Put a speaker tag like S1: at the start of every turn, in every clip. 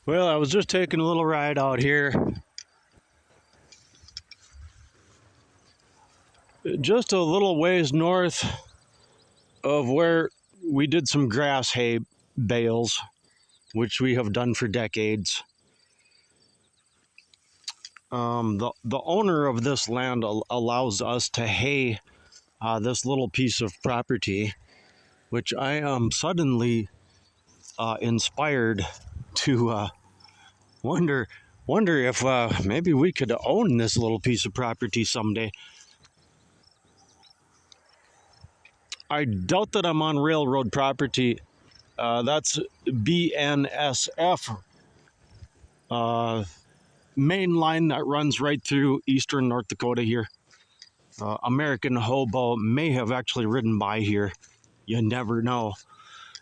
S1: Well, I was just taking a little ride out here, just a little ways north of where we did some grass hay bales, which we have done for decades. The owner of this land allows us to hay this little piece of property, which I am suddenly inspired to wonder if maybe we could own this little piece of property someday. I doubt that I'm on railroad property. That's BNSF main line that runs right through eastern North Dakota here. American Hobo may have actually ridden by here. You never know.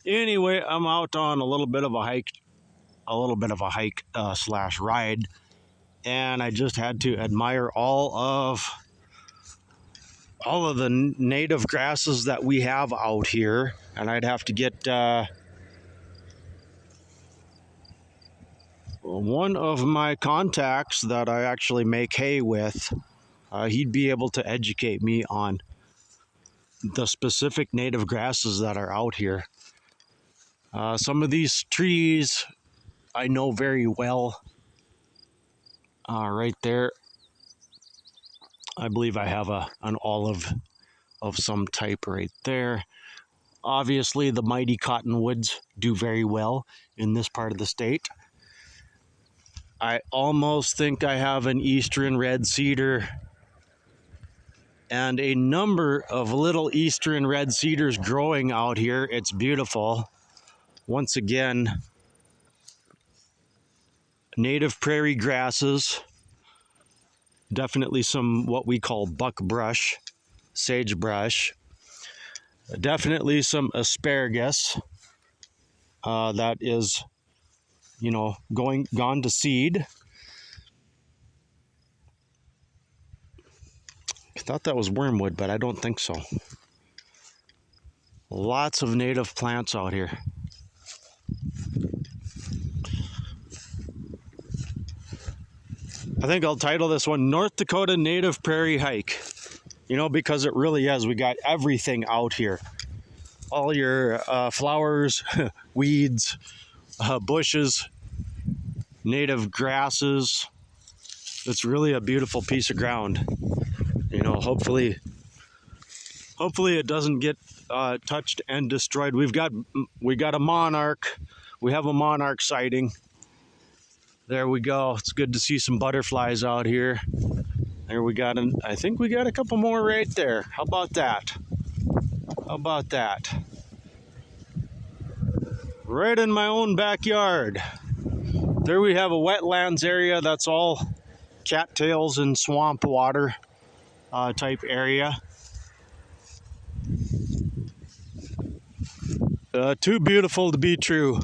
S1: Anyway, I'm out on a little bit of a hike slash ride, and I just had to admire all of the native grasses that we have out here. And I'd have to get one of my contacts that I actually make hay with. He'd be able to educate me on the specific native grasses that are out here. Some of these trees I know very well. Right there, I believe I have an olive of some type right there. Obviously, the mighty cottonwoods do very well in this part of the state. I almost think I have an eastern red cedar and a number of little eastern red cedars growing out here. It's beautiful. Once again, native prairie grasses, definitely some what we call buckbrush, sagebrush, definitely some asparagus that is, gone to seed. I thought that was wormwood, but I don't think so. Lots of native plants out here. I think I'll title this one North Dakota Native Prairie Hike. Because it really is. We got everything out here. All your flowers, weeds, bushes, native grasses. It's really a beautiful piece of ground. Hopefully it doesn't get touched and destroyed. We got a monarch. We have a monarch sighting. There we go. It's good to see some butterflies out here. There I think we got a couple more right there. How about that? Right in my own backyard. There we have a wetlands area. That's all cattails and swamp water type area. Too beautiful to be true.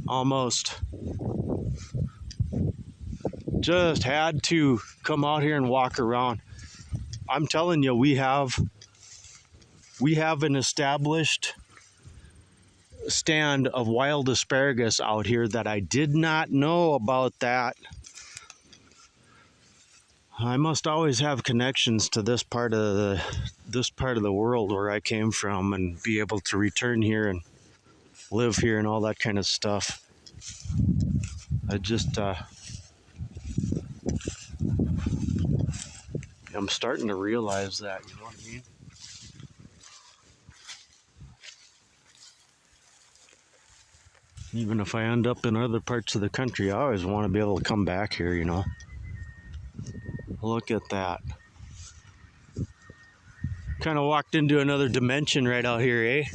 S1: Almost. Just had to come out here and walk around. I'm telling you, we have an established stand of wild asparagus out here that I did not know about that. I must always have connections to this part of the world where I came from, and be able to return here and live here and all that kind of stuff. I just I'm starting to realize that, you know what I mean? Even if I end up in other parts of the country, I always want to be able to come back here, Look at that. Kind of walked into another dimension right out here, eh?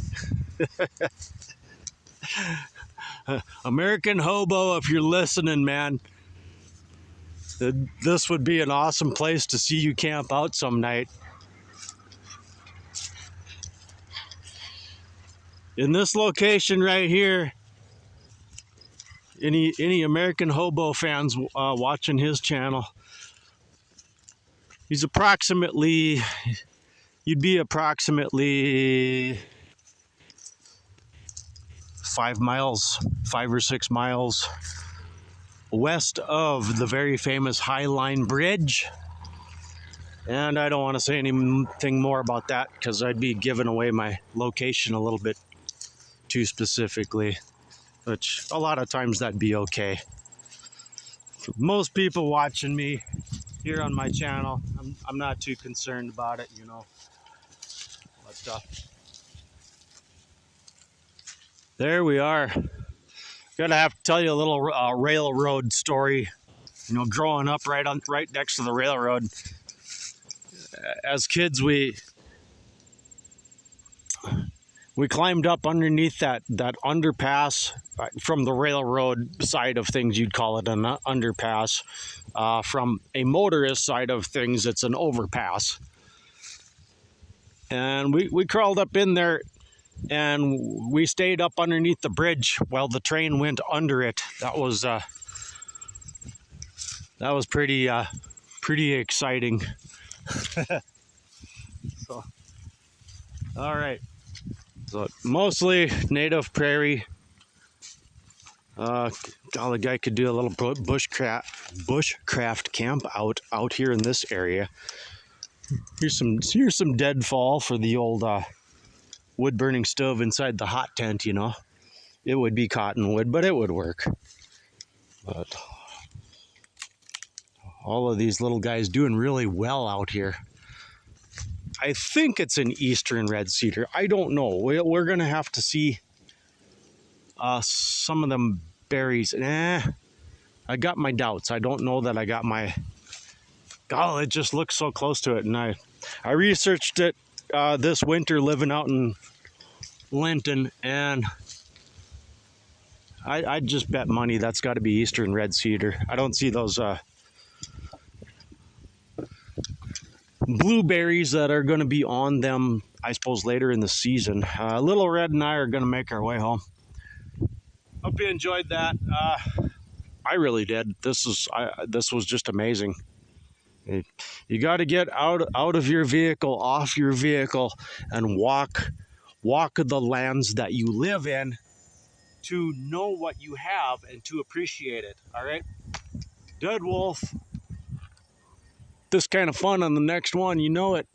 S1: American Hobo, if you're listening, man, this would be an awesome place to see you camp out some night. In this location right here, any American Hobo fans watching his channel, you'd be approximately 5 or 6 miles west of the very famous High Line Bridge. And I don't want to say anything more about that because I'd be giving away my location a little bit too specifically, which a lot of times that'd be okay. For most people watching me here on my channel, I'm not too concerned about it, you know. But there we are. Gonna have to tell you a little railroad story. You know, growing up right next to the railroad. As kids, we climbed up underneath that underpass from the railroad side of things. You'd call it an underpass. From a motorist side of things, it's an overpass. And we crawled up in there, and we stayed up underneath the bridge while the train went under it. That was pretty exciting. So, all right. So mostly native prairie. The guy could do a little bushcraft camp out here in this area. Here's some deadfall for the old wood burning stove inside the hot tent. You know, it would be cottonwood, but it would work. But all of these little guys doing really well out here. I think it's an eastern red cedar. I don't know. We're gonna have to see some of them berries. I got my doubts. I don't know that I got my. Oh, it just looks so close to it, and I researched it this winter living out in Linton, and I just bet money that's got to be eastern red cedar. I don't see those blueberries that are going to be on them, I suppose, later in the season. Little Red and I are going to make our way home. Hope you enjoyed that. I really did. This was just amazing. You got to get out of your vehicle, off your vehicle, and walk the lands that you live in to know what you have and to appreciate it. All right, Dead Wolf. This kind of fun on the next one, you know it.